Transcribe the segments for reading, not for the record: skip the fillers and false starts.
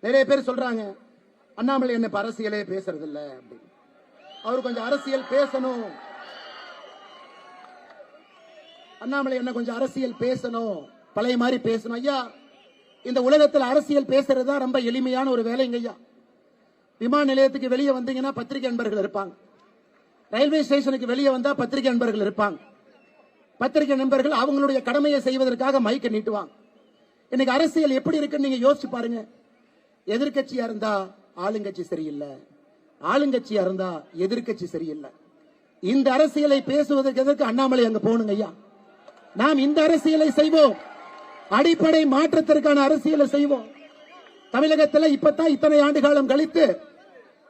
நிறைய பேர் சொல்றாங்க அண்ணாமலை என்ன அரசியலே பேசுறது இல்ல அப்படின்னு. அவர் கொஞ்சம் அரசியல் பேசணும், அண்ணாமலை என்ன கொஞ்சம் அரசியல் பேசணும், பழைய மாதிரி பேசணும். ஐயா, இந்த உலகத்தில் அரசியல் பேசுறது தான் ரொம்ப எளிமையான ஒரு வேலைங்க ஐயா. விமான நிலையத்துக்கு வெளியே வந்தீங்கன்னா பத்திரிகை நண்பர்கள் இருப்பாங்க, ரயில்வே ஸ்டேஷனுக்கு வெளியே வந்தா பத்திரிகை நண்பர்கள் இருப்பாங்க. பத்திரிகை நண்பர்கள் அவங்களுடைய கடமையை செய்வதற்காக மைக்க நீட்டுவாங்க. இன்னைக்கு அரசியல் எப்படி இருக்குன்னு நீங்க யோசிச்சு பாருங்க. எதிர்கட்சியா இருந்தா ஆளுங்கட்சி சரியில்லை, ஆளுங்கட்சியா இருந்தா எதிர்கட்சி சரியில்லை. இந்த அரசியலை பேசுவதற்கு எதற்கு அண்ணாமலை அங்க போகணுங்க ஐயா? நாம் இந்த அரசியலை செய்வோம், அடிப்படை மாற்றத்திற்கான அரசியலை செய்வோம். தமிழகத்தில் இப்பதான் இத்தனை ஆண்டு காலம் கழித்து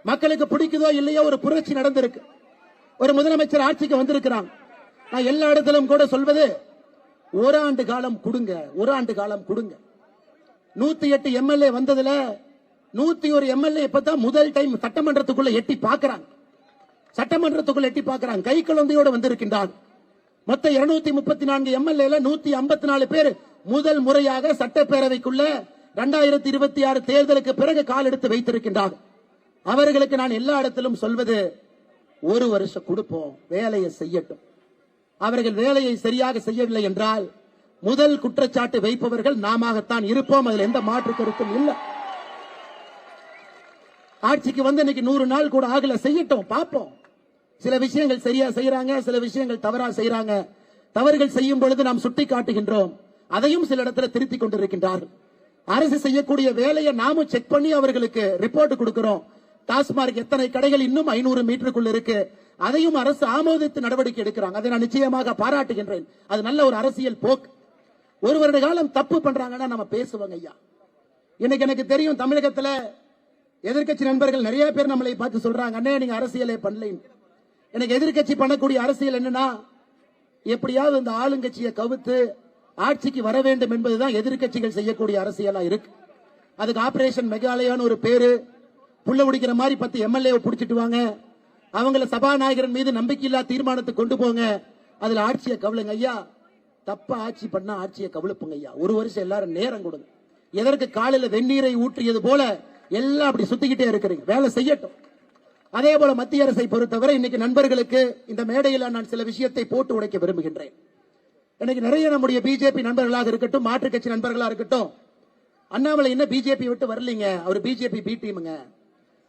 மக்களுக்கு பிடிக்குதோ இல்லையோ ஒரு புரட்சி நடந்திருக்கு. ஒரு முதலமைச்சர் ஆட்சிக்கு வந்திருக்கிறாங்க. நான் எல்லா இடத்திலும் கூட சொல்வது ஓராண்டு காலம் கொடுங்க, ஒரு ஆண்டு காலம் கொடுங்க. 108 எம்எல்ஏ வந்ததுல 101 எம்எல்ஏ இப்பதான் முதல் டைம் சட்டமன்றத்துக்குள்ள எட்டி பார்க்கிறாங்க. சட்டமன்றத்துக்குள்ள எட்டி பார்க்கிறாங்க, கை குழந்தையோடு வந்திருக்கின்றார். மொத்த 234 எம்எல்ஏ 154 பேர் முதல் முறையாக சட்டப்பேரவைக்குள்ள 2026 தேர்தலுக்கு பிறகு கால் எடுத்து வைத்திருக்கின்றார். அவர்களுக்கு நான் எல்லா இடத்திலும் சொல்வது ஒரு வருஷம் கொடுப்போம், வேலையை செய்யட்டும். அவர்கள் வேலையை சரியாக செய்யவில்லை என்றால் முதல் குற்றச்சாட்டு வைப்பவர்கள் நாமத்தான் இருப்போம். அதில் எந்த மாற்று கருத்தும் இல்லை. ஆட்சிக்கு வந்து இன்னைக்கு 100 நாள் கூட ஆகல, செய்யட்டும், பார்ப்போம். சில விஷயங்கள் சரியா செய்யறாங்க, சில விஷயங்கள் தவறா செய்யறாங்க. தவறுகள் செய்யும் பொழுது நாம் சுட்டி காட்டுகின்றோம், அதையும் சில இடத்துல திருத்திக் கொண்டிருக்கின்றார்கள். அரசு செய்யக்கூடிய வேலையை நாமும் செக் பண்ணி அவர்களுக்கு ரிப்போர்ட் கொடுக்கிறோம். டாஸ்மார்க் எத்தனை கடைகள் இன்னும் 500 மீட்டருக்குள் இருக்கு, அதையும் அரசு ஆமோதித்து நடவடிக்கை எடுக்கிறாங்க. அதை நான் நிச்சயமாக பாராட்டுகின்றேன். அது நல்ல ஒரு அரசியல் போக்கு. ஒரு வருட காலம் தப்பு பண்றாங்கன்னா நம்ம பேசுவாங்க ஐயா. இன்னைக்கு எனக்கு தெரியும், தமிழகத்துல எதிர்கட்சி நண்பர்கள் நிறைய பேர் நம்மளை பார்த்து சொல்றாங்க, அண்ணே நீங்க அரசியலே பண்ணல. எனக்கு எதிர்கட்சி பண்ணக்கூடிய அரசியல் என்னன்னா, எப்படியாவது இந்த ஆளுங்கட்சியை கவுத்து ஆட்சிக்கு வர வேண்டும் என்பதுதான் எதிர்கட்சிகள் செய்யக்கூடிய அரசியலா இருக்கு. அதுக்கு ஆபரேஷன் மெகாலயான்னு ஒரு பேரு, புள்ள உடிக்கிற மாதிரி 10 எம்எல்ஏ புடிச்சிட்டு வாங்க, அவங்கள சபாநாயகரின் மீது நம்பிக்கையில்லா தீர்மானத்தை கொண்டு போங்க, அதுல ஆட்சியை கவலுங்க ஐயா. தப்பா ஆட்சி பண்ணா ஆட்சியை கவலுப்புங்க ஐயா. ஒரு வருஷம் எல்லாரும் நேரம் கொடுங்க. எதற்கு காலையில வெந்நீரை ஊற்றியது போல எல்லாம் அப்படி சுத்திக்கிட்டே இருக்கிறீங்க, வேலை செய்யட்டும். அதே போல மத்திய அரசை பொறுத்தவரை இன்னைக்கு நண்பர்களுக்கு இந்த மேடையில் நான் சில விஷயத்தை போட்டு உடைக்க விரும்புகின்றேன். இன்னைக்கு நிறைய நம்முடைய பிஜேபி நண்பர்களாக இருக்கட்டும், மாற்றுக் கட்சி நண்பர்களாக இருக்கட்டும், அண்ணாமலை என்ன பிஜேபி விட்டு வரலீங்க, அவர் பிஜேபி பி டீமுங்க.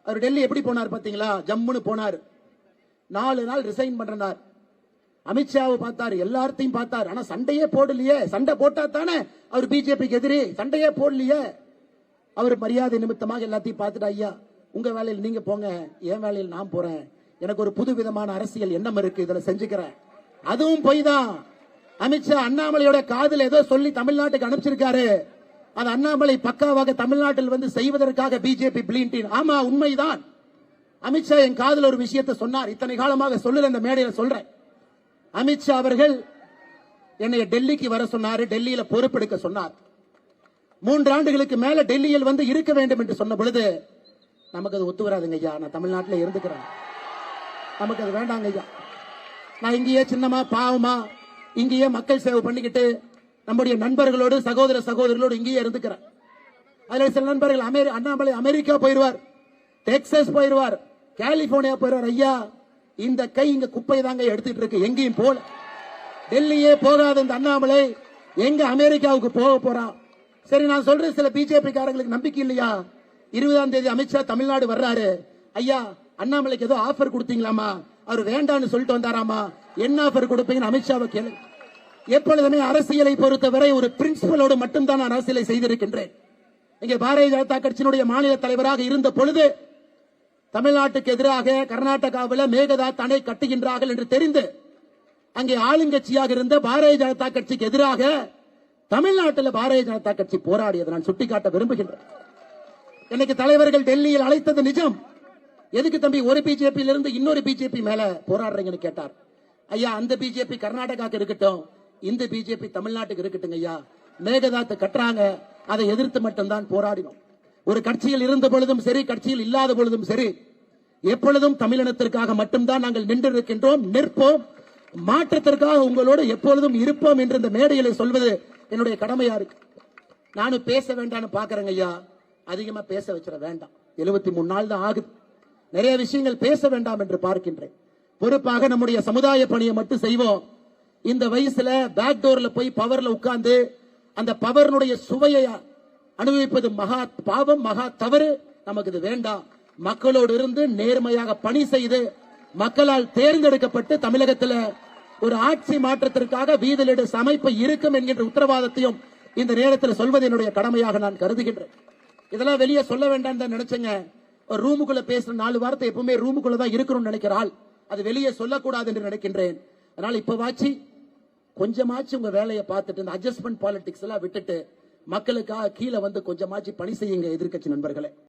அவர் டெல்லி எப்படி போனார் பாத்தீங்களா? ஜம்முன்னு போனார், 4 நாள் ரிசைன் பண்றார். அமித்ஷாவை பார்த்தார், எல்லாத்தையும் பார்த்தார், ஆனா சண்டையே போடலையே. சண்டை போட்டா தானே அவர் பிஜேபிக்கு எதிரி, சண்டையே போடலையே. அவர் மரியாதை நிமித்தமாக எல்லாத்தையும் பார்த்துட்டு, ஐயா உங்க வேலையில் நீங்க போங்க, என் வேலையில் நான் போறேன், எனக்கு ஒரு புது விதமான அரசியல் எண்ணம் இருக்கு, இதுல செஞ்சுக்கிறேன். அதுவும் போய் தான் அமித்ஷா அண்ணாமலையோட காதல் ஏதோ சொல்லி தமிழ்நாட்டுக்கு அனுப்பிச்சிருக்காரு. அது அண்ணாமலை பக்காவாக தமிழ்நாட்டில் வந்து செய்வதற்காக பிஜேபி பிளீன்டின். ஆமா, உண்மைதான். அமித்ஷா என் காதல் ஒரு விஷயத்தை சொன்னார், இத்தனை காலமாக சொல்லல, இந்த மேடையில சொல்றேன். அமித்ஷா அவர்கள் என்னை டெல்லிக்கு வர சொன்னாரு, டெல்லியில பொறுப்பெடுக்க சொன்னார். 3 ஆண்டுகளுக்கு மேல டெல்லியில் வந்து இருக்க வேண்டும் என்று சொன்ன பொழுது நமக்கு அது ஒத்து வராதுங்க ஐயா, நான் தமிழ்நாட்டில் இருந்துக்கிறேன், நமக்கு அது வேண்டாங்க ஐயா. நான் இங்கேயே சின்னமா பாவமா இங்கேயே மக்கள் சேவை பண்ணிக்கிட்டு நம்முடைய நண்பர்களோடு சகோதர சகோதரர்களோடு இங்கேயே இருந்துக்கிறேன். அதுல சில நண்பர்கள் அண்ணாமலை அமெரிக்கா போயிருவார், டெக்சாஸ் போயிருவார், கலிபோர்னியா போயிருவார். ஐயா இந்த கை இங்க குப்பை தாங்க எடுத்துட்டு இருக்கு, எங்கேயும் போல. டெல்லியே போகாத இந்த அண்ணாமலை எங்க அமெரிக்காவுக்கு போக போறான்? சரி, நான் சொல்றேன், சில பிஜேபி காரங்களுக்கு நம்பிக்கை இல்லையா? 20ஆம் தேதி அமித்ஷா தமிழ்நாடு வர்றாரு. ஐயா அண்ணாமலைக்கு ஏதோ ஆஃபர் கொடுத்தீங்களாமா? அவர் வேண்டான்னு சொல்லிட்டு வந்தாராமா? என்ன ஆஃபர் கொடுப்பீங்கன்னு அமித்ஷாவை கேளு. எப்பொழுதுமே அரசியலை பொறுத்தவரை ஒரு பிரின்சிபலோடு மட்டும்தான் நான் அரசியலை செய்திருக்கின்றேன். இங்கே பாரதிய ஜனதா கட்சியினுடைய மாநில தலைவராக இருந்த பொழுது தமிழ்நாட்டுக்கு எதிராக கர்நாடகாவில் மேகதாது அணை கட்டுகின்றார்கள் என்று தெரிந்து அங்கே ஆளுங்கட்சியாக இருந்த பாரதிய ஜனதா கட்சிக்கு எதிராக தமிழ்நாட்டில் பாரதிய ஜனதா கட்சி போராடியதை நான் சுட்டிக்காட்ட விரும்புகின்றேன். இன்னைக்கு தலைவர்கள் டெல்லியில் அழைத்தது நிஜம். எதுக்கு தம்பி ஒரு பிஜேபியில இருந்து இன்னொரு பிஜேபி மேல போராடுறீங்கன்னு கேட்டார். ஐயா அந்த பிஜேபி கர்நாடகாக்கு இருக்கட்டும், இந்த பிஜேபி தமிழ்நாட்டுக்கு இருக்கட்டும் ஐயா. மேகதாத்து கட்டுறாங்க, அதை எதிர்த்து மட்டும்தான் போராடினோம். ஒரு கட்சியில் இருந்த பொழுதும் சரி, கட்சியில் இல்லாத பொழுதும் சரி, எப்பொழுதும் தமிழினத்திற்காக மட்டும்தான் நாங்கள் நின்று இருக்கின்றோம், நிற்போம். மாற்றத்திற்காக உங்களோடு எப்பொழுதும் இருப்போம் என்று இந்த மேடையில் சொல்வது என்னுடைய கடமையா இருக்கு. நானும் பேச வேண்டாம்னு பாக்குறேங்க ஐயா. அதிகமா பேச வச்சிட வேண்டாம். 73 நாள் தான் ஆகுது. நிறைய விஷயங்கள் பேச வேண்டாம் என்று பார்க்கின்றேன். பொறுப்பாக நம்முடைய சமுதாய பணியை மட்டும் செய்வோம். இந்த வயசுல பேக் டோர்ல போய் பவர்ல உட்கார்ந்து அந்த பவர்னுடைய சுவையை அனுபவிப்பது மகா பாவம், மகா தவறு. நமக்கு இது வேண்டாம். மக்களோடு இருந்து நேர்மையாக பணி செய்து மக்களால் தேர்ந்தெடுக்கப்பட்டு தமிழகத்தில் ஒரு ஆட்சி மாற்றத்திற்காக வீதிலிடு அமைப்பு இருக்கும் என்கின்ற உத்தரவாதத்தையும் இந்த நேரத்தில் சொல்வது என்னுடைய கடமையாக நான் கருதுகின்றேன். இதெல்லாம் வெளியே சொல்ல வேண்டாம் தான் நினைச்சேங்க. ஒரு ரூமுக்குள்ள பேசுற 4 வார்த்தை எப்பவுமே ரூமுக்குள்ள தான் இருக்கணும்னு நினைக்கிறாள். அது வெளியே சொல்லக்கூடாது என்று நினைக்கின்றேன். அதனால இப்பவாச்சு கொஞ்சமாச்சு உங்க வேலையை பார்த்துட்டு இந்த அட்ஜஸ்ட்மெண்ட் பாலிடிக்ஸ் எல்லாம் விட்டுட்டு மக்களுக்காக கீழே வந்து கொஞ்சமாச்சு பணி செய்யுங்க எதிர்க்கட்சி நண்பர்களே.